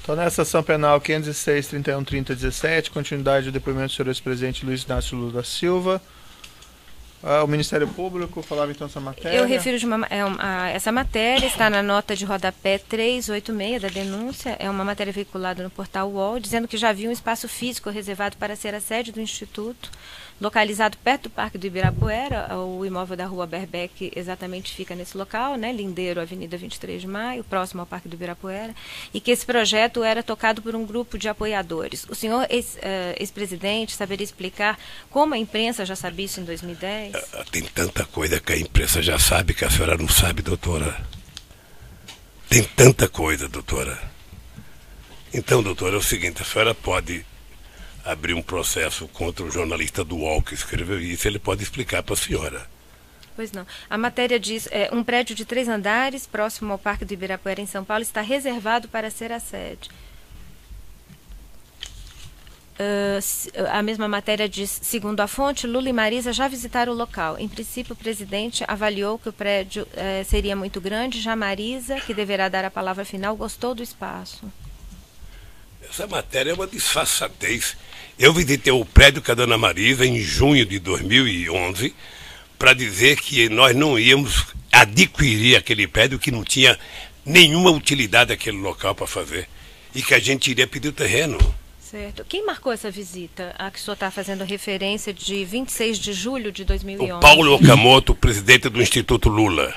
Então, nessa ação penal 506-31-30-17, continuidade do depoimento do senhor ex-presidente Luiz Inácio Lula da Silva. O Ministério Público falava então essa matéria. Eu refiro essa matéria, está na nota de rodapé 386 da denúncia, é uma matéria veiculada no portal UOL, dizendo que já havia um espaço físico reservado para ser a sede do Instituto, localizado perto do Parque do Ibirapuera. O imóvel da Rua Berbeck exatamente fica nesse local, né, lindeiro Avenida 23 de Maio, próximo ao Parque do Ibirapuera, e que esse projeto era tocado por um grupo de apoiadores. O senhor ex-presidente saberia explicar como a imprensa já sabia isso em 2010? Tem tanta coisa que a imprensa já sabe que a senhora não sabe, doutora. Tem tanta coisa, doutora. Então, doutora, é o seguinte, a senhora pode abrir um processo contra o jornalista do UOL que escreveu isso, ele pode explicar para a senhora. Pois não. A matéria diz, um prédio de 3 andares, próximo ao Parque do Ibirapuera, em São Paulo, está reservado para ser a sede. A mesma matéria diz, segundo a fonte, Lula e Marisa já visitaram o local. Em princípio, o presidente avaliou que o prédio seria muito grande, já Marisa, que deverá dar a palavra final, gostou do espaço. Essa matéria é uma disfarçatez. Eu visitei o prédio com a dona Marisa em junho de 2011 para dizer que nós não íamos adquirir aquele prédio, que não tinha nenhuma utilidade aquele local para fazer e que a gente iria pedir o terreno. Certo. Quem marcou essa visita, a que o senhor está fazendo referência, de 26 de julho de 2011? O Paulo Okamoto, presidente do Instituto Lula.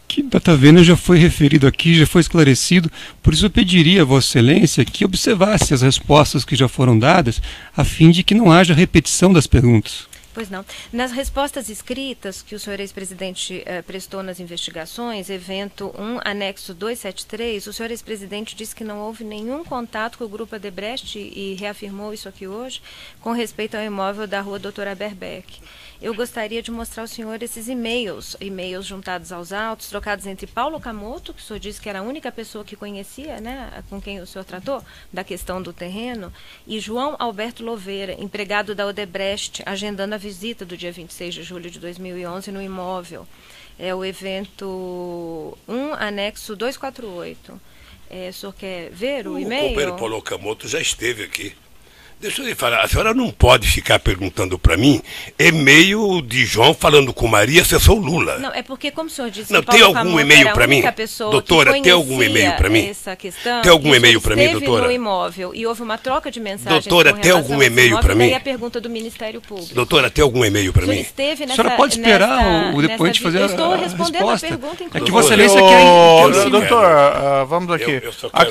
Que data vênia já foi referido aqui, já foi esclarecido, por isso eu pediria a Vossa Excelência que observasse as respostas que já foram dadas, a fim de que não haja repetição das perguntas. Pois não. Nas respostas escritas que o senhor ex-presidente prestou nas investigações, evento 1, anexo 273, o senhor ex-presidente disse que não houve nenhum contato com o Grupo Odebrecht e reafirmou isso aqui hoje, com respeito ao imóvel da Rua Doutora Berbeck. Eu gostaria de mostrar ao senhor esses e-mails juntados aos autos, trocados entre Paulo Okamoto, que o senhor disse que era a única pessoa que conhecia, né, com quem o senhor tratou, da questão do terreno, e João Alberto Louveira, empregado da Odebrecht, agendando a visita do dia 26 de julho de 2011 no imóvel. É o evento 1, anexo 248. O senhor quer ver o e-mail? O companheiro Paulo Okamoto já esteve aqui. Deixa eu lhe falar, a senhora não pode ficar perguntando para mim e-mail de João falando com Maria, assessor Lula. Não, é porque, como o senhor disse, não, tem algum e-mail para mim? Doutora, tem algum e-mail para mim? Tem algum e-mail para mim, doutora? No imóvel e houve uma troca de mensagens. Doutora, tem algum e-mail para mim? E a pergunta do Ministério Público. Doutora, tem algum e-mail para mim? Esteve nessa, a senhora pode esperar o depoente fazer a resposta. Eu estou respondendo a pergunta, inclusive. É que Vossa Excelência quer... Doutor, vamos aqui.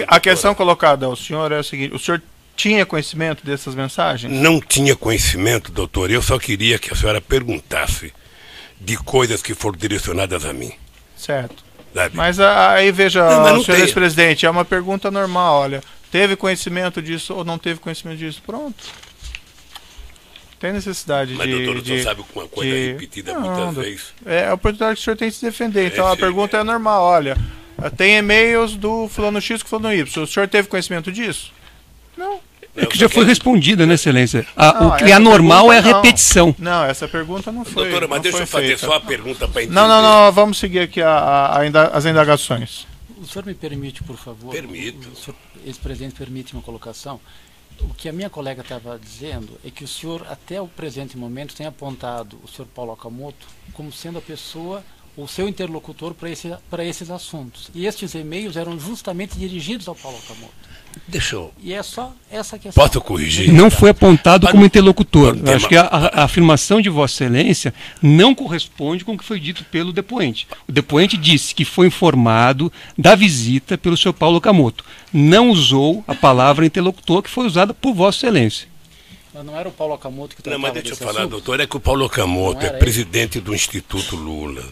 A questão colocada ao senhor é a seguinte, o senhor tinha conhecimento dessas mensagens? Não tinha conhecimento, doutor. Eu só queria que a senhora perguntasse de coisas que foram direcionadas a mim. Certo. Sabe? Mas aí veja, não senhor ex-presidente, é uma pergunta normal, olha. Teve conhecimento disso ou não teve conhecimento disso? Pronto. Tem necessidade Mas, doutor, o senhor sabe que uma coisa repetida muitas vezes. É a oportunidade que o senhor tem de se defender. Então a pergunta é normal, olha. Tem e-mails do fulano X com fulano Y. O senhor teve conhecimento disso? Não. É que já foi respondida, né, Excelência? O que é anormal é a repetição. Não, essa pergunta não foi. Doutora, mas deixa eu fazer só a pergunta para entender. Não, vamos seguir aqui as indagações. O senhor me permite, por favor? Permito. O senhor, ex-presidente, permite uma colocação? O que a minha colega estava dizendo é que o senhor, até o presente momento, tem apontado o senhor Paulo Okamoto como sendo a pessoa, o seu interlocutor para esses assuntos. E estes e-mails eram justamente dirigidos ao Paulo Okamoto. Deixa eu... E é só essa questão. Posso corrigir? Não foi apontado como interlocutor. Eu acho que a afirmação de Vossa Excelência não corresponde com o que foi dito pelo depoente. O depoente disse que foi informado da visita pelo senhor Paulo Okamoto. Não usou a palavra interlocutor que foi usada por Vossa Excelência. Mas não era o Paulo Okamoto que tratava Não, mas deixa eu falar, assunto? doutor, é que o Paulo Okamoto é presidente do Instituto Lula.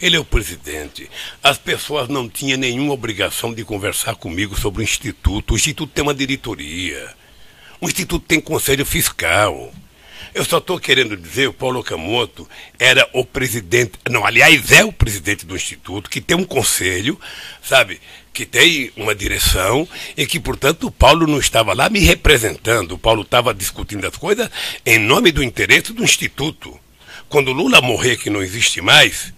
Ele é o presidente. As pessoas não tinham nenhuma obrigação de conversar comigo sobre o Instituto. O Instituto tem uma diretoria. O Instituto tem conselho fiscal. Eu só estou querendo dizer, o Paulo Okamoto era o presidente, não, aliás, é o presidente do Instituto, que tem um conselho, sabe, que tem uma direção, e que, portanto, o Paulo não estava lá me representando. O Paulo estava discutindo as coisas em nome do interesse do Instituto. Quando o Lula morrer, que não existe mais,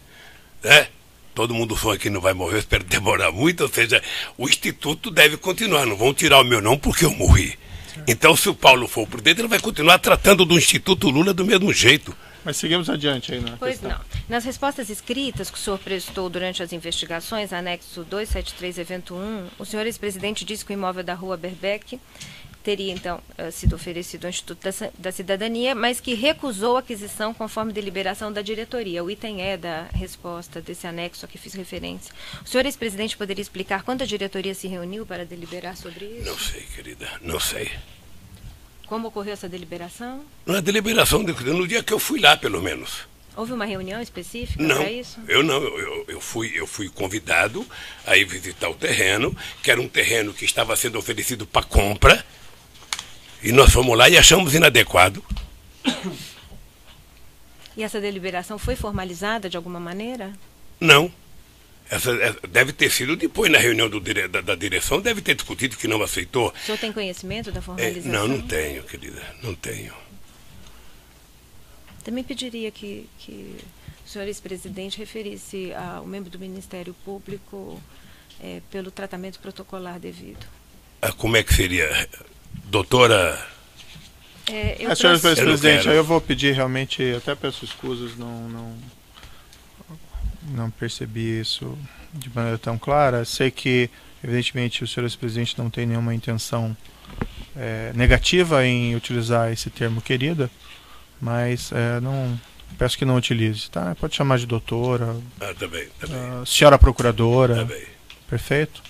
né, todo mundo sonha que não vai morrer, eu espero demorar muito, ou seja, o Instituto deve continuar, não vão tirar o meu nome porque eu morri. Então, se o Paulo for o presidente, ele vai continuar tratando do Instituto Lula do mesmo jeito. Mas seguimos adiante aí, né? Pois não. Nas respostas escritas que o senhor prestou durante as investigações, anexo 273, evento 1, o senhor ex-presidente disse que o imóvel da Rua Berbeck teria, então, sido oferecido ao Instituto da Cidadania, mas que recusou a aquisição conforme deliberação da diretoria. O item é da resposta desse anexo a que fiz referência. O senhor ex-presidente poderia explicar quando a diretoria se reuniu para deliberar sobre isso? Não sei, querida, não sei. Como ocorreu essa deliberação? Na deliberação, no dia que eu fui lá, pelo menos. Houve uma reunião específica para isso? Eu fui convidado a ir visitar o terreno, que era um terreno que estava sendo oferecido para compra, e nós fomos lá e achamos inadequado. E essa deliberação foi formalizada de alguma maneira? Não. Essa deve ter sido depois, na reunião da direção, deve ter discutido que não aceitou. O senhor tem conhecimento da formalização? Não tenho, querida, não tenho. Também pediria que o senhor ex-presidente referisse ao membro do Ministério Público pelo tratamento protocolar devido. Como é que seria? Doutora... Senhor ex-presidente, aí eu vou pedir realmente, até peço escusas, não percebi isso de maneira tão clara. Sei que, evidentemente, o senhor ex-presidente não tem nenhuma intenção negativa em utilizar esse termo querida, mas peço que não utilize, tá? Pode chamar de doutora, tá bem. Senhora procuradora, tá bem. Perfeito.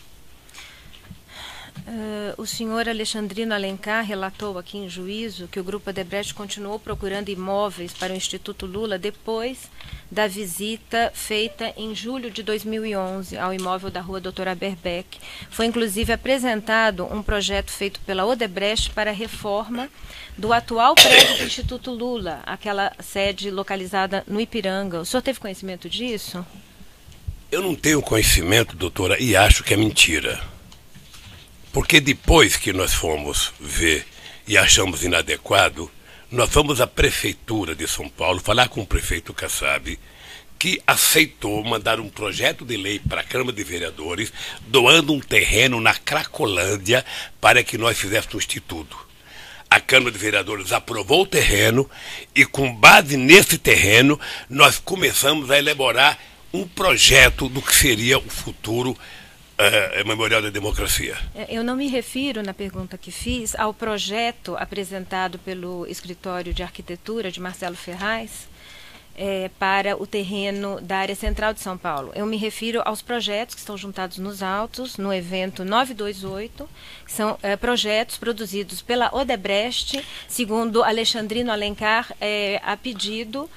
O senhor Alexandrino Alencar relatou aqui em juízo que o Grupo Odebrecht continuou procurando imóveis para o Instituto Lula depois da visita feita em julho de 2011 ao imóvel da Rua Doutora Berbeck. Foi inclusive apresentado um projeto feito pela Odebrecht para a reforma do atual prédio do Instituto Lula, aquela sede localizada no Ipiranga. O senhor teve conhecimento disso? Eu não tenho conhecimento, doutora, e acho que é mentira. Porque depois que nós fomos ver e achamos inadequado, nós fomos à Prefeitura de São Paulo falar com o prefeito Kassab, que aceitou mandar um projeto de lei para a Câmara de Vereadores, doando um terreno na Cracolândia para que nós fizéssemos o Instituto. A Câmara de Vereadores aprovou o terreno e, com base nesse terreno, nós começamos a elaborar um projeto do que seria o futuro Memorial da Democracia. Eu não me refiro, na pergunta que fiz, ao projeto apresentado pelo Escritório de Arquitetura de Marcelo Ferraz para o terreno da área central de São Paulo. Eu me refiro aos projetos que estão juntados nos autos, no evento 928, que são projetos produzidos pela Odebrecht, segundo Alexandrino Alencar, a pedido,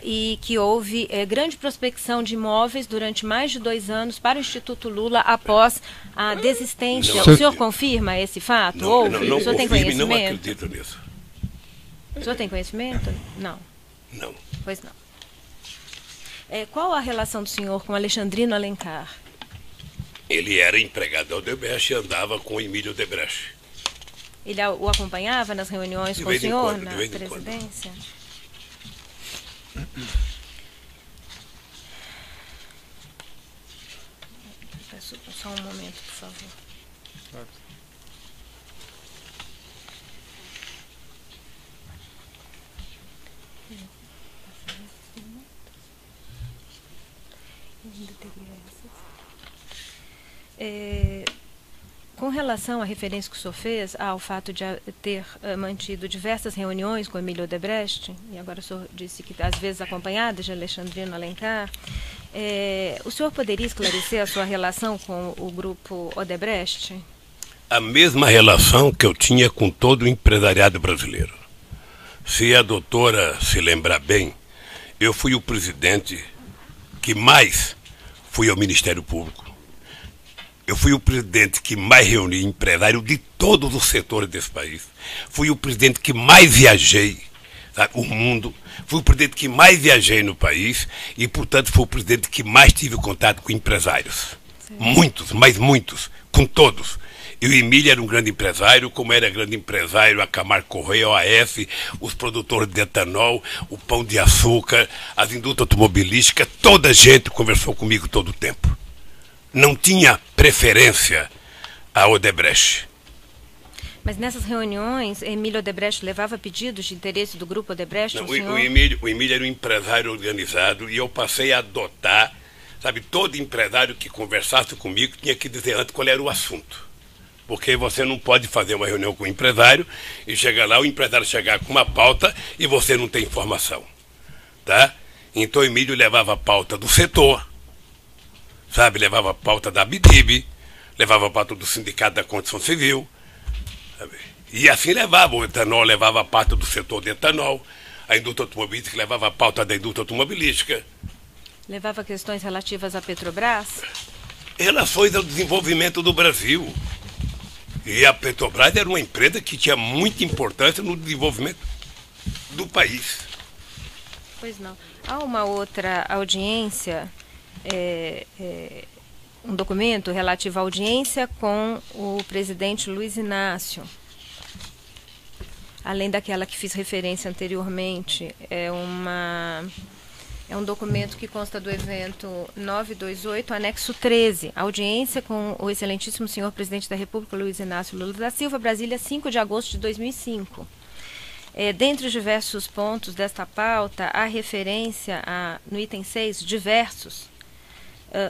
e que houve grande prospecção de imóveis durante mais de 2 anos para o Instituto Lula após a desistência. O senhor confirma esse fato? Não, o senhor tem conhecimento? Não acredito nisso. O senhor tem conhecimento? Não. Não. Pois não. Qual a relação do senhor com Alexandrino Alencar? Ele era empregado da Odebrecht e andava com o Emílio Odebrecht. Ele o acompanhava nas reuniões com o senhor na presidência? Peço só um momento, por favor. Com relação à referência que o senhor fez ao fato de ter mantido diversas reuniões com Emílio Odebrecht, e agora o senhor disse que às vezes acompanhado de Alexandrino Alencar, o senhor poderia esclarecer a sua relação com o grupo Odebrecht? A mesma relação que eu tinha com todo o empresariado brasileiro. Se a doutora se lembrar bem, eu fui o presidente que mais fui ao Ministério Público. Eu fui o presidente que mais reuni empresários de todos os setores desse país. Fui o presidente que mais viajei, sabe, o mundo. Fui o presidente que mais viajei no país e, portanto, fui o presidente que mais tive contato com empresários. Sim. Muitos, mas muitos, com todos. E o Emílio era um grande empresário, como era grande empresário a Camargo Correia, a OAS, os produtores de etanol, o Pão de Açúcar, as indústrias automobilísticas, toda a gente conversou comigo todo o tempo. Não tinha preferência a Odebrecht. Mas nessas reuniões, Emílio Odebrecht levava pedidos de interesse do grupo Odebrecht? Não, o Emílio era um empresário organizado e eu passei a adotar, sabe, todo empresário que conversasse comigo tinha que dizer antes qual era o assunto. Porque você não pode fazer uma reunião com o empresário e chegar lá, o empresário chegar com uma pauta e você não tem informação. Tá? Então o Emílio levava a pauta do setor, sabe, levava a pauta da ABDIB, levava a pauta do Sindicato da Construção Civil, e assim levava, o etanol levava a pauta do setor de etanol, a indústria automobilística levava a pauta da indústria automobilística. Levava questões relativas à Petrobras? Relações ao desenvolvimento do Brasil. E a Petrobras era uma empresa que tinha muita importância no desenvolvimento do país. Pois não. Há uma outra audiência, um documento relativo à audiência com o presidente Luiz Inácio. Além daquela que fiz referência anteriormente, é um documento que consta do evento 928, anexo 13, audiência com o excelentíssimo senhor presidente da República, Luiz Inácio Lula da Silva, Brasília, 5 de agosto de 2005. Dentre os diversos pontos desta pauta, há referência no item 6, diversos,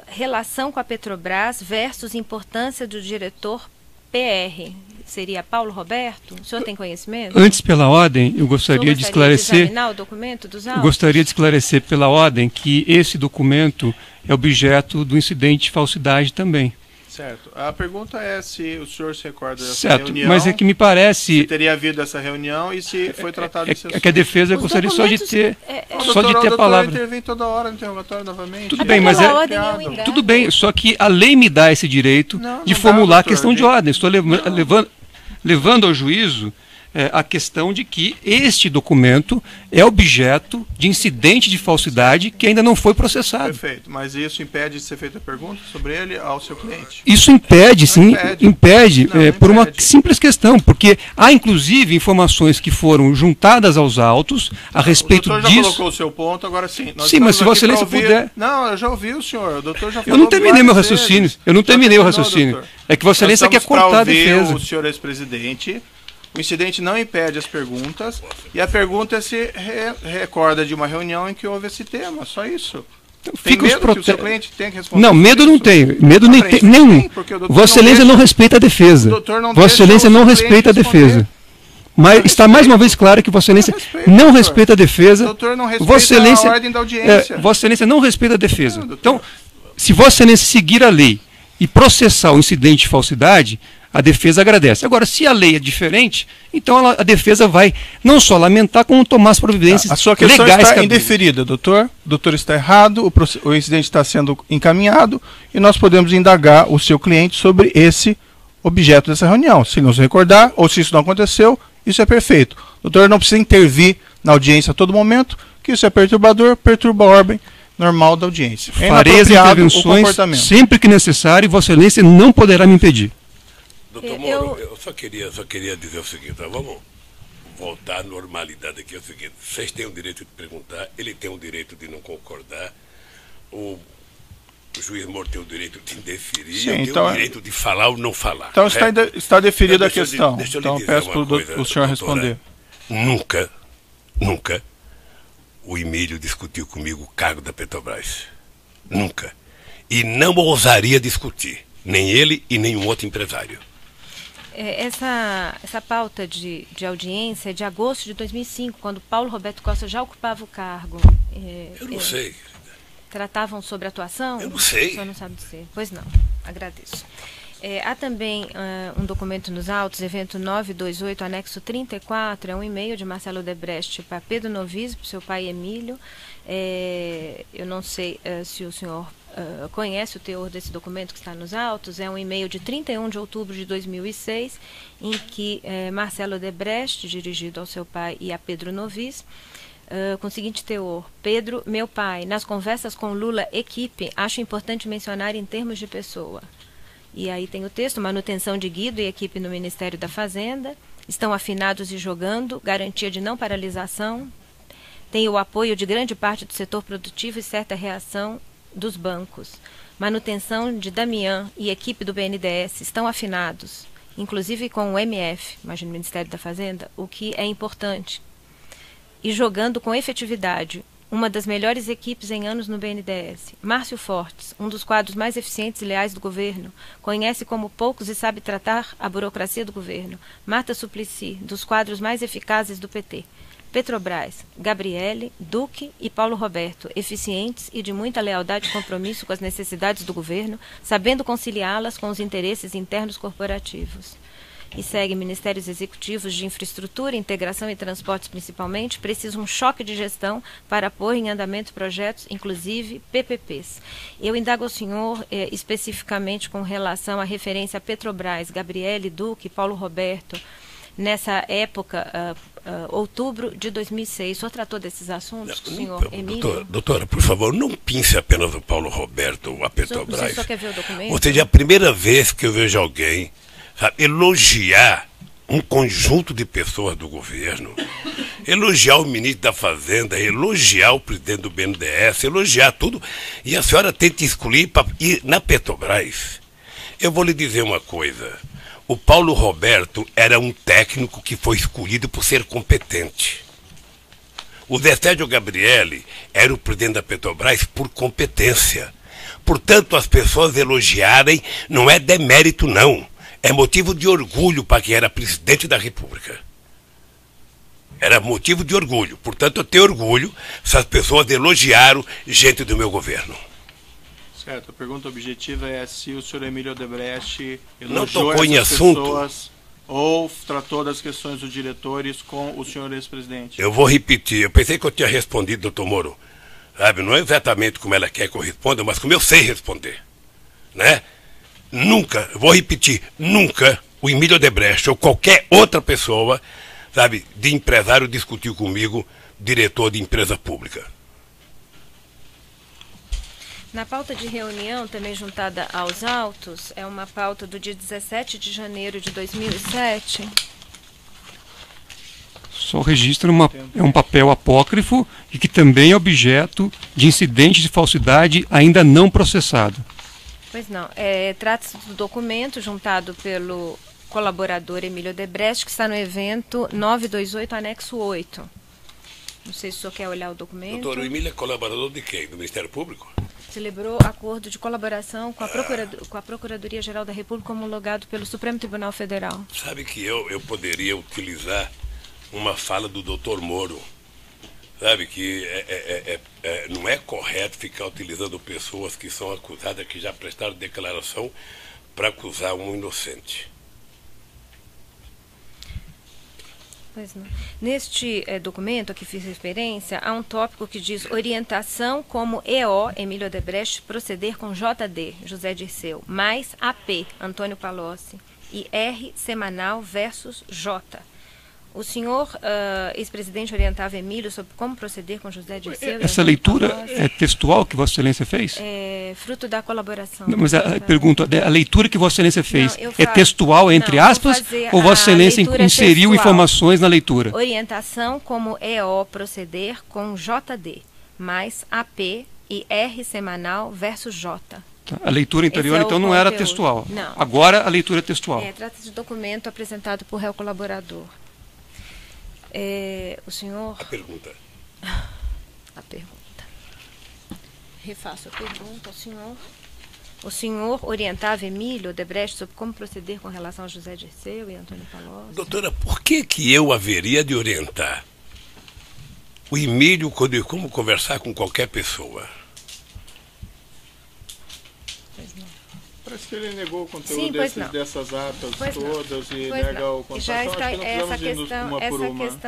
relação com a Petrobras versus importância do diretor PR. Seria Paulo Roberto? O senhor tem conhecimento? Antes, pela ordem, eu gostaria de esclarecer. Examinar o documento dos autos? Eu gostaria de esclarecer pela ordem que esse documento é objeto do incidente de falsidade também. Certo. A pergunta é se o senhor se recorda dessa certo, reunião. mas é que me parece. Se teria havido essa reunião e se foi tratado desse assunto. É que a defesa gostaria só de ter. Só de ter a palavra. palavra. Intervém toda hora no interrogatório novamente. Tudo bem, mas tudo bem, só que a lei me dá esse direito de formular a questão de ordem. Estou levando ao juízo a questão de que este documento é objeto de incidente de falsidade que ainda não foi processado. Perfeito, mas isso impede de ser feita pergunta sobre ele ao seu cliente? Isso impede, sim, impede por uma simples questão, porque há inclusive informações que foram juntadas aos autos a respeito disso. O doutor já colocou o seu ponto, agora sim. Sim, mas se Vossa Excelência puder... Não, eu já ouvi o senhor, o doutor já falou. Eu não terminei meu raciocínio, É que Vossa Excelência quer cortar a defesa. O senhor ex-presidente... O incidente não impede as perguntas e a pergunta se recorda de uma reunião em que houve esse tema, só isso. Tem medo que o seu cliente tenha que responder? Não, medo não tenho, medo nenhum. Vossa Excelência não respeita a defesa. Vossa Excelência não respeita a defesa. Mas está mais uma vez claro que Vossa Excelência não respeita a defesa. O doutor não respeita a ordem da audiência. Vossa Excelência não respeita a defesa. Então, se Vossa Excelência seguir a lei e processar o incidente de falsidade, a defesa agradece. Agora, se a lei é diferente, então a defesa vai não só lamentar, como tomar as providências legais. A sua questão está indeferida, doutor. O doutor está errado, o incidente está sendo encaminhado e nós podemos indagar o seu cliente sobre esse objeto dessa reunião. Se não se recordar ou se isso não aconteceu, isso é perfeito. O doutor não precisa intervir na audiência a todo momento, que isso é perturbador, perturba a ordem normal da audiência. Farei as intervenções sempre que necessário e Vossa Excelência não poderá me impedir. Doutor Moro, eu só queria dizer o seguinte, vamos voltar à normalidade aqui. É o seguinte, vocês têm o direito de perguntar, ele tem o direito de não concordar, o juiz Moro tem o direito de indeferir, eu tenho o direito de falar ou não falar. Então está deferida a questão. Então peço para o senhor responder. Nunca o Emílio discutiu comigo o cargo da Petrobras. Nunca. E não ousaria discutir, nem ele e nenhum outro empresário. Essa pauta de audiência é de agosto de 2005, quando Paulo Roberto Costa já ocupava o cargo. Eu não sei. Tratavam sobre atuação? Eu não sei. O senhor não sabe dizer. Pois não, agradeço. Há também um documento nos autos, evento 928, anexo 34, é um e-mail de Marcelo Odebrecht para Pedro Noviso, para o seu pai Emílio. Eu não sei se o senhor conhece o teor desse documento que está nos autos. É um e-mail de 31 de outubro de 2006, em que Marcelo Odebrecht, dirigido ao seu pai e a Pedro Novis, com o seguinte teor: Pedro, meu pai, nas conversas com Lula, equipe, acho importante mencionar em termos de pessoa. E aí tem o texto: manutenção de Guido e equipe no Ministério da Fazenda, estão afinados e jogando, garantia de não paralisação, tem o apoio de grande parte do setor produtivo e certa reação dos bancos. Manutenção de Damião e equipe do BNDES estão afinados, inclusive com o MF, imagina o Ministério da Fazenda, o que é importante. E jogando com efetividade, uma das melhores equipes em anos no BNDES. Márcio Fortes, um dos quadros mais eficientes e leais do governo, conhece como poucos e sabe tratar a burocracia do governo. Marta Suplicy, dos quadros mais eficazes do PT. Petrobras, Gabriele, Duque e Paulo Roberto, eficientes e de muita lealdade e compromisso com as necessidades do governo, sabendo conciliá-las com os interesses internos corporativos. E segue: ministérios executivos de infraestrutura, integração e transportes principalmente, precisam um choque de gestão para pôr em andamento projetos, inclusive PPPs. Eu indago ao senhor especificamente com relação à referência a Petrobras, Gabriele, Duque, Paulo Roberto, nessa época, outubro de 2006. O senhor tratou desses assuntos, senhor Emílio? Doutora, por favor, não pince apenas o Paulo Roberto ou a Petrobras. Você só quer ver o documento? Ou seja, é a primeira vez que eu vejo alguém, sabe, elogiar um conjunto de pessoas do governo, elogiar o ministro da Fazenda, elogiar o presidente do BNDES, elogiar tudo, e a senhora tenta excluir ir na Petrobras. Eu vou lhe dizer uma coisa: o Paulo Roberto era um técnico que foi escolhido por ser competente. O Zé Sérgio Gabriele era o presidente da Petrobras por competência. Portanto, as pessoas elogiarem não é demérito, não. É motivo de orgulho para quem era presidente da República. Era motivo de orgulho. Portanto, eu tenho orgulho se as pessoas elogiaram gente do meu governo. Certo, a pergunta objetiva é se o senhor Emílio Odebrecht Não elogiou tocou em essas assunto. pessoas ou tratou das questões dos diretores com o senhor ex-presidente. Eu vou repetir. Eu pensei que eu tinha respondido, doutor Moro. Sabe, não é exatamente como ela quer que eu responda, mas como eu sei responder. Né? Nunca, vou repetir, nunca o Emílio Odebrecht ou qualquer outra pessoa, sabe, de empresário discutiu comigo, diretor de empresa pública. Na pauta de reunião, também juntada aos autos, é uma pauta do dia 17 de janeiro de 2007. Só registra um papel apócrifo e que também é objeto de incidente de falsidade ainda não processado. Pois não. Trata-se do documento juntado pelo colaborador Emílio Odebrecht, que está no evento 928, anexo 8. Não sei se o senhor quer olhar o documento. Doutor, o Emílio é colaborador de quem? Do Ministério Público? Celebrou acordo de colaboração com a Procuradoria-Geral da República, homologado pelo Supremo Tribunal Federal. Sabe que eu poderia utilizar uma fala do doutor Moro. Sabe que não é correto ficar utilizando pessoas que são acusadas, que já prestaram declaração, para acusar um inocente. Pois não. Neste documento a que fiz referência, há um tópico que diz: orientação como EO, Emílio Odebrecht, proceder com JD, José Dirceu, mais AP, Antônio Palocci, e R, semanal versus J. O senhor ex-presidente orientava Emílio sobre como proceder com José Dirceu? Essa leitura é textual que Vossa Excelência fez? É fruto da colaboração. Não, mas a pergunta, a leitura que Vossa Excelência fez é textual, entre aspas, ou Vossa Excelência inseriu informações na leitura? Orientação como EO proceder com JD, mais AP e R semanal versus J. Tá. A leitura anterior, então, não era textual. Não. Agora a leitura é textual. Trata-se de documento apresentado por réu colaborador. O senhor... A pergunta. A pergunta. Refaço a pergunta ao senhor. O senhor orientava Emílio Odebrecht sobre como proceder com relação a José Dirceu e Antônio Palocci? Doutora, por que eu haveria de orientar o Emílio como conversar com qualquer pessoa? Parece que ele negou o conteúdo Sim, dessas atas todas e pois nega o contato. Já está, então, essa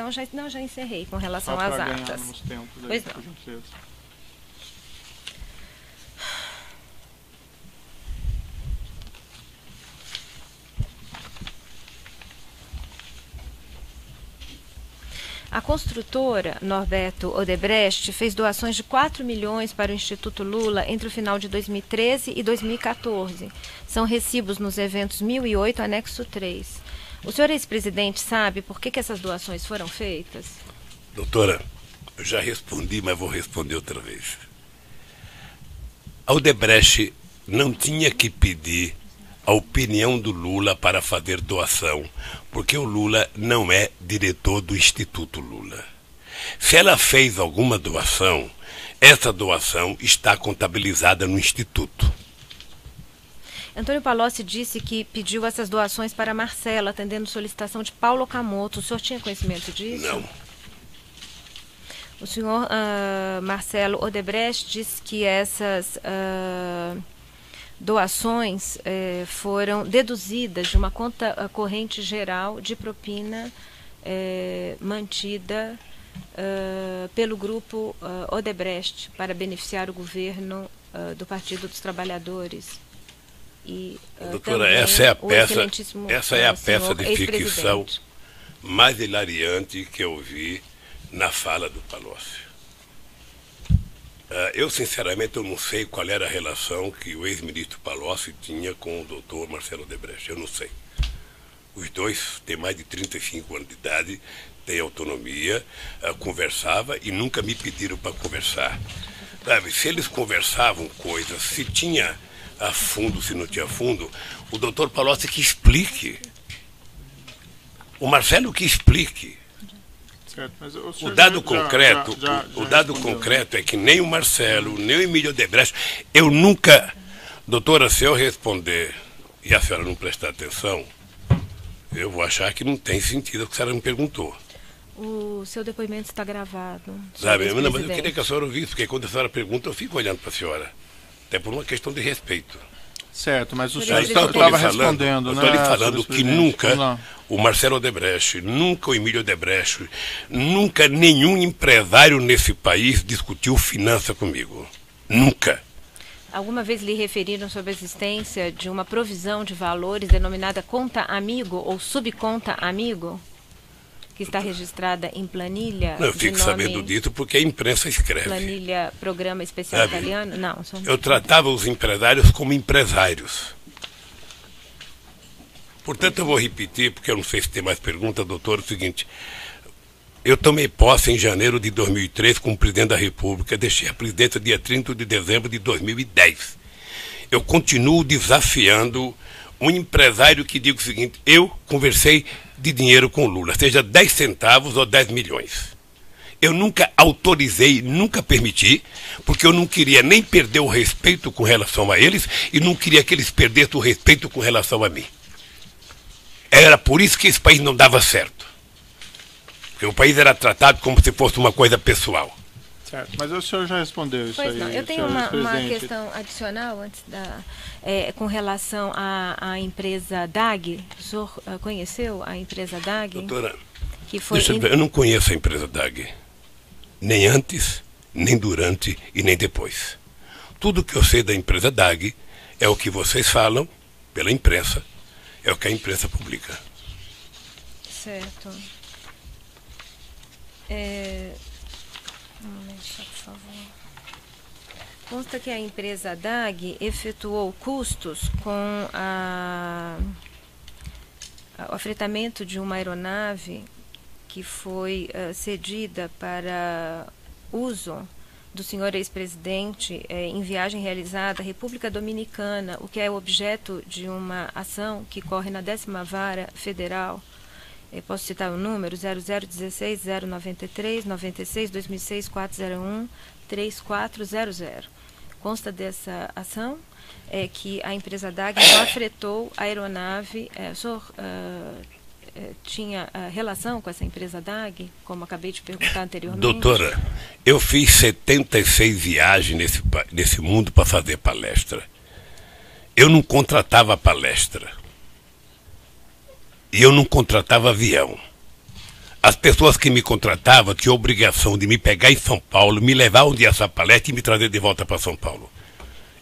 questão já encerrei com relação às atas. Pois não. A construtora Norberto Odebrecht fez doações de 4 milhões para o Instituto Lula entre o final de 2013 e 2014. São recibos nos eventos 1008, anexo 3. O senhor ex-presidente sabe por que essas doações foram feitas? Doutora, eu já respondi, mas vou responder outra vez. A Odebrecht não tinha que pedir a opinião do Lula para fazer doação, porque o Lula não é diretor do Instituto Lula. Se ela fez alguma doação, essa doação está contabilizada no Instituto. Antônio Palocci disse que pediu essas doações para Marcelo, atendendo solicitação de Paulo Okamoto. O senhor tinha conhecimento disso? Não. O senhor Marcelo Odebrecht disse que essas doações foram deduzidas de uma conta corrente geral de propina mantida pelo grupo Odebrecht para beneficiar o governo do Partido dos Trabalhadores. E, doutora, essa é a peça de ficção mais hilariante que eu vi na fala do Palocci. Eu, sinceramente, eu não sei qual era a relação que o ex-ministro Palocci tinha com o doutor Marcelo Odebrecht. Eu não sei. Os dois têm mais de 35 anos de idade, têm autonomia, conversava e nunca me pediram para conversar. Sabe, se eles conversavam coisas, se tinha a fundo, se não tinha fundo, o doutor Palocci que explique. O Marcelo que explique. Certo, mas o dado concreto é que nem o Marcelo, nem o Emílio Odebrecht, eu nunca... Doutora, se eu responder e a senhora não prestar atenção, eu vou achar que não tem sentido o que a senhora me perguntou. O seu depoimento está gravado. Sabe, mas eu queria que a senhora ouvisse, porque quando a senhora pergunta, eu fico olhando para a senhora. Até por uma questão de respeito. Certo, mas o senhor estava respondendo, né? Eu estou lhe falando que nunca o Marcelo Odebrecht, nunca o Emílio Odebrecht, nunca nenhum empresário nesse país discutiu finança comigo. Nunca. Alguma vez lhe referiram sobre a existência de uma provisão de valores denominada conta amigo ou subconta amigo? Que está registrada em planilha? Não, eu fico sabendo disso porque a imprensa escreve. Planilha Programa Especial Italiano? Não. Eu tratava os empresários como empresários. Portanto, eu vou repetir, porque eu não sei se tem mais pergunta, doutor, é o seguinte. Eu tomei posse em janeiro de 2003 como presidente da República, deixei a presidência dia 30 de dezembro de 2010. Eu continuo desafiando um empresário que diga o seguinte: eu conversei de dinheiro com o Lula, seja 10 centavos ou 10 milhões. Eu nunca autorizei, nunca permiti, porque eu não queria nem perder o respeito com relação a eles e não queria que eles perdessem o respeito com relação a mim. Era por isso que esse país não dava certo. Porque o país era tratado como se fosse uma coisa pessoal. Certo, mas o senhor já respondeu isso pois aí. Não. Eu tenho uma questão adicional antes com relação à empresa DAG. O senhor conheceu a empresa DAG? Doutora, que foi eu não conheço a empresa DAG. Nem antes, nem durante e nem depois. Tudo que eu sei da empresa DAG é o que vocês falam pela imprensa, é o que a imprensa publica. Certo. Um momento, por favor. Consta que a empresa DAG efetuou custos com o afretamento de uma aeronave que foi cedida para uso do senhor ex-presidente em viagem realizada à República Dominicana, o que é objeto de uma ação que corre na 10ª Vara Federal. Posso citar o número 0016 093 96 2006 401 3400. Consta dessa ação que a empresa DAG não afretou a aeronave. O senhor tinha relação com essa empresa DAG, como acabei de perguntar anteriormente? Doutora, eu fiz 76 viagens nesse mundo para fazer palestra. Eu não contratava palestra. E eu não contratava avião. As pessoas que me contratavam tinham a obrigação de me pegar em São Paulo, me levar onde ia essa palestra e me trazer de volta para São Paulo.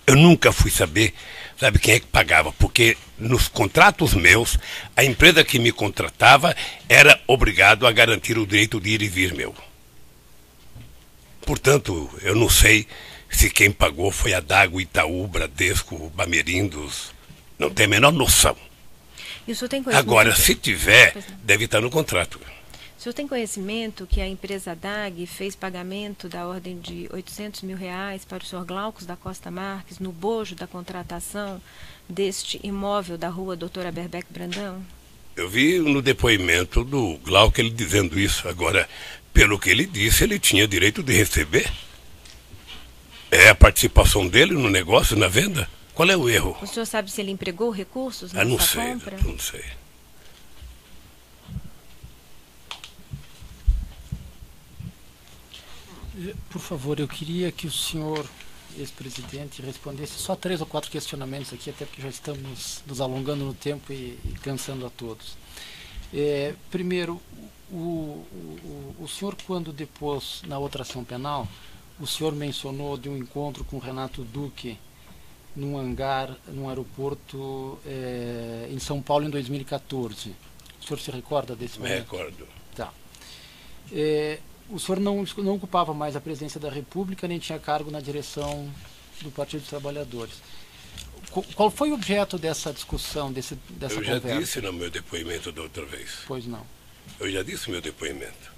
Eu nunca fui saber, sabe, quem é que pagava, porque nos contratos meus, a empresa que me contratava era obrigado a garantir o direito de ir e vir meu. Portanto, eu não sei se quem pagou foi a Dago, Itaú, Bradesco, Bamerindos. Não tenho a menor noção. E o senhor tem conhecimento? Agora, se tiver, deve estar no contrato. O senhor tem conhecimento que a empresa DAG fez pagamento da ordem de R$800 mil para o senhor Glaucus da Costa Marques no bojo da contratação deste imóvel da rua Doutora Berbeck Brandão? Eu vi no depoimento do Glauco ele dizendo isso. Agora, pelo que ele disse, ele tinha direito de receber. É a participação dele no negócio, na venda? Qual é o erro? O senhor sabe se ele empregou recursos nessa não sei, compra? não sei. Por favor, eu queria que o senhor, ex-presidente, respondesse só 3 ou 4 questionamentos aqui, até porque já estamos nos alongando no tempo e cansando a todos. Primeiro, o senhor, quando depôs na outra ação penal, o senhor mencionou de um encontro com o Renato Duque num hangar, num aeroporto em São Paulo em 2014. O senhor se recorda desse momento? Me recordo. Tá. O senhor não ocupava mais a presidência da República, nem tinha cargo na direção do Partido dos Trabalhadores. Qual foi o objeto dessa discussão, dessa conversa? Eu já disse no meu depoimento da outra vez. Pois não. Eu já disse no meu depoimento.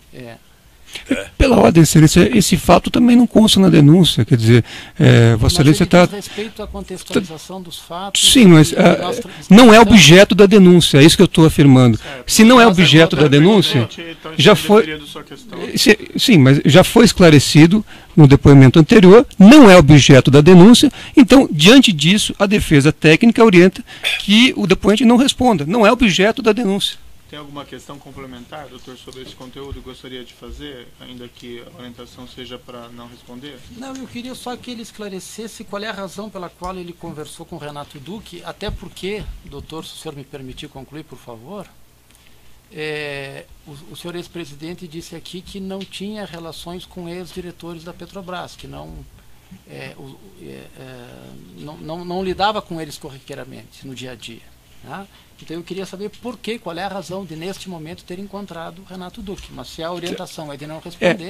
Pela ordem, Excelência, esse fato também não consta na denúncia, quer dizer, Vossa Excelência está... Diz respeito à contextualização dos fatos... Sim, mas não é objeto da denúncia, é isso que eu estou afirmando. Se não é objeto da denúncia, já foi... Sim, mas já foi esclarecido no depoimento anterior, não é objeto da denúncia, então, diante disso, a defesa técnica orienta que o depoente não responda, não é objeto da denúncia. Tem alguma questão complementar, doutor, sobre esse conteúdo que gostaria de fazer, ainda que a orientação seja para não responder? Não, eu queria só que ele esclarecesse qual é a razão pela qual ele conversou com o Renato Duque, até porque, doutor, se o senhor me permitir concluir, por favor, o senhor ex-presidente disse aqui que não tinha relações com ex-diretores da Petrobras, que não lidava com eles corriqueiramente, no dia a dia. Tá? Então eu queria saber qual é a razão de neste momento ter encontrado o Renato Duque, mas se a orientação é de não responder...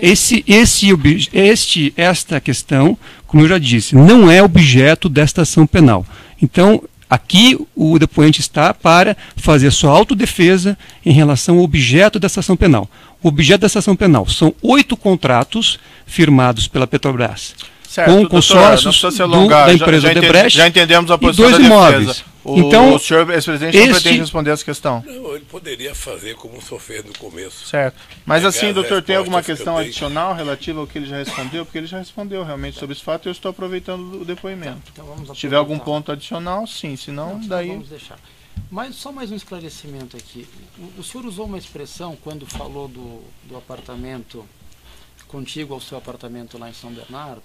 Esta questão, como eu já disse, não é objeto desta ação penal. Então, aqui o depoente está para fazer sua autodefesa em relação ao objeto dessa ação penal. O objeto dessa ação penal são 8 contratos firmados pela Petrobras. Certo, com consórcios da empresa Odebrecht já entendemos a posição e 2 imóveis. Então, o senhor ex-presidente não pretende responder essa questão? Não, ele poderia fazer como o senhor fez no começo. Certo. Mas assim, doutor, tem alguma questão adicional relativa ao que ele já respondeu? Porque ele já respondeu realmente sobre esse fato e eu estou aproveitando o depoimento. Então, vamos se tiver algum ponto adicional, sim. Se não, daí... Vamos deixar. Só mais um esclarecimento aqui. O senhor usou uma expressão quando falou do apartamento contíguo ao seu apartamento lá em São Bernardo,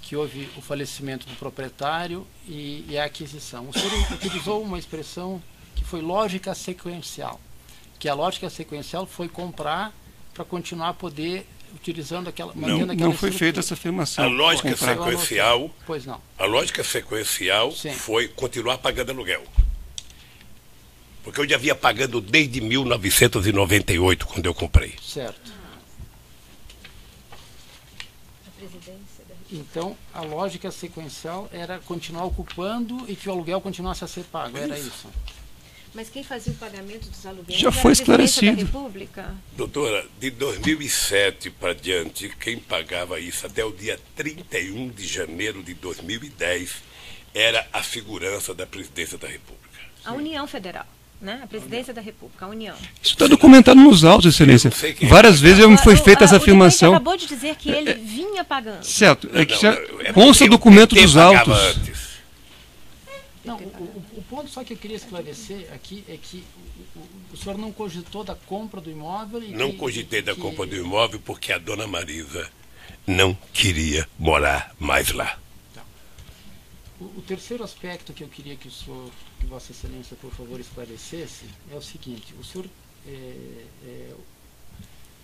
que houve o falecimento do proprietário e a aquisição. O senhor utilizou uma expressão que foi lógica sequencial, que a lógica sequencial foi comprar para continuar a poder utilizando aquela... Não foi feita essa afirmação. A lógica sequencial... Pois não. A lógica sequencial Sim. foi continuar pagando aluguel. Porque eu já vinha pagando desde 1998, quando eu comprei. Certo. Então, a lógica sequencial era continuar ocupando e que o aluguel continuasse a ser pago, era isso. Mas quem fazia o pagamento dos aluguéis já foi esclarecido. Da República? Doutora, de 2007 para diante, quem pagava isso até o dia 31 de janeiro de 2010 era a segurança da Presidência da República. A União Federal. Né? A Presidência da República, a União. Isso está documentado nos autos, Excelência. Várias vezes foi feita essa afirmação. Você acabou de dizer que ele vinha pagando. Certo. Consta documento dos autos. Não, o ponto só que eu queria esclarecer aqui é que o senhor não cogitou da compra do imóvel... Não cogitei da compra do imóvel porque a dona Marisa não queria morar mais lá. O terceiro aspecto que eu queria que Vossa Excelência, por favor, esclarecesse é o seguinte: o senhor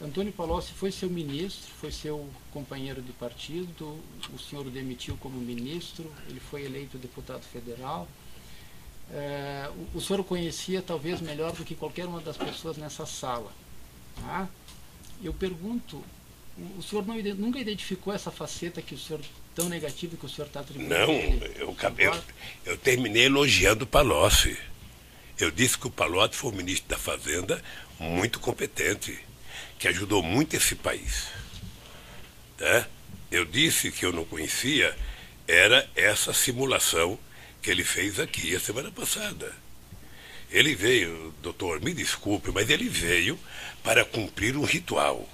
Antônio Palocci foi seu ministro, foi seu companheiro de partido, o senhor o demitiu como ministro, ele foi eleito deputado federal. O senhor o conhecia talvez melhor do que qualquer uma das pessoas nessa sala. Tá? Eu pergunto, o senhor nunca identificou essa faceta que o senhor, tão negativa que o senhor está atribuindo? Não, eu terminei elogiando o Palocci. Eu disse que o Palocci foi o ministro da Fazenda muito competente, que ajudou muito esse país. Tá? Eu disse que eu não conhecia, era essa simulação que ele fez aqui a semana passada. Ele veio, doutor, me desculpe, mas ele veio para cumprir um ritual.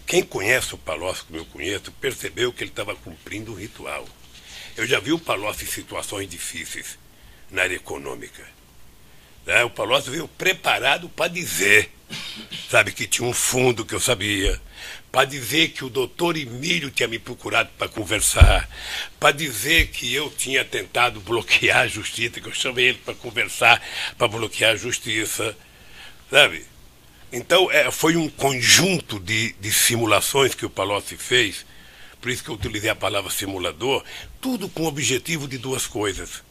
Quem conhece o Palocci, como eu conheço, percebeu que ele estava cumprindo um ritual. Eu já vi o Palocci em situações difíceis na área econômica. O Palocci veio preparado para dizer, sabe, que tinha um fundo que eu sabia, para dizer que o doutor Emílio tinha me procurado para conversar, para dizer que eu tinha tentado bloquear a justiça, que eu chamei ele para conversar, para bloquear a justiça, sabe? Então, foi um conjunto de simulações que o Palocci fez, por isso que eu utilizei a palavra simulador, tudo com o objetivo de duas coisas,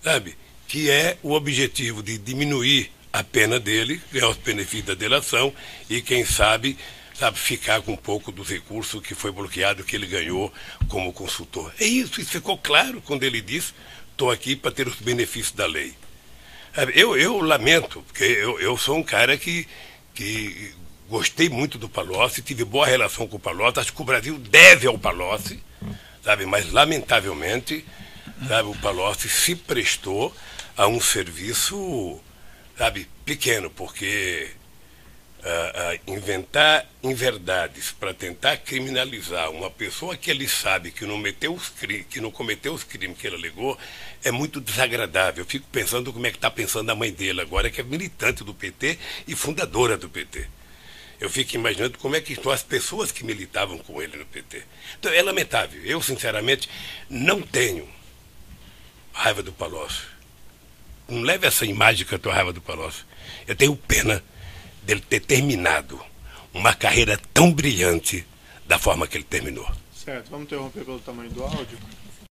sabe? Que é o objetivo de diminuir a pena dele, ganhar os benefícios da delação e, quem sabe, ficar com um pouco dos recursos que foi bloqueado, que ele ganhou como consultor. É isso ficou claro quando ele disse, estou aqui para ter os benefícios da lei. Eu lamento, porque eu sou um cara que gostei muito do Palocci, tive boa relação com o Palocci, acho que o Brasil deve ao Palocci, sabe? Mas, lamentavelmente, sabe, o Palocci se prestou a um serviço, sabe, pequeno, porque inventar inverdades para tentar criminalizar uma pessoa que ele sabe que não cometeu os crimes que ele alegou é muito desagradável. Eu fico pensando como é que está pensando a mãe dele agora, que é militante do PT e fundadora do PT. Eu fico imaginando como é que estão as pessoas que militavam com ele no PT. Então é lamentável. Eu, sinceramente, não tenho raiva do Palocci. Não leve essa imagem que eu tenho raiva do Palocci. Eu tenho pena dele ter terminado uma carreira tão brilhante da forma que ele terminou. Certo, vamos interromper pelo tamanho do áudio.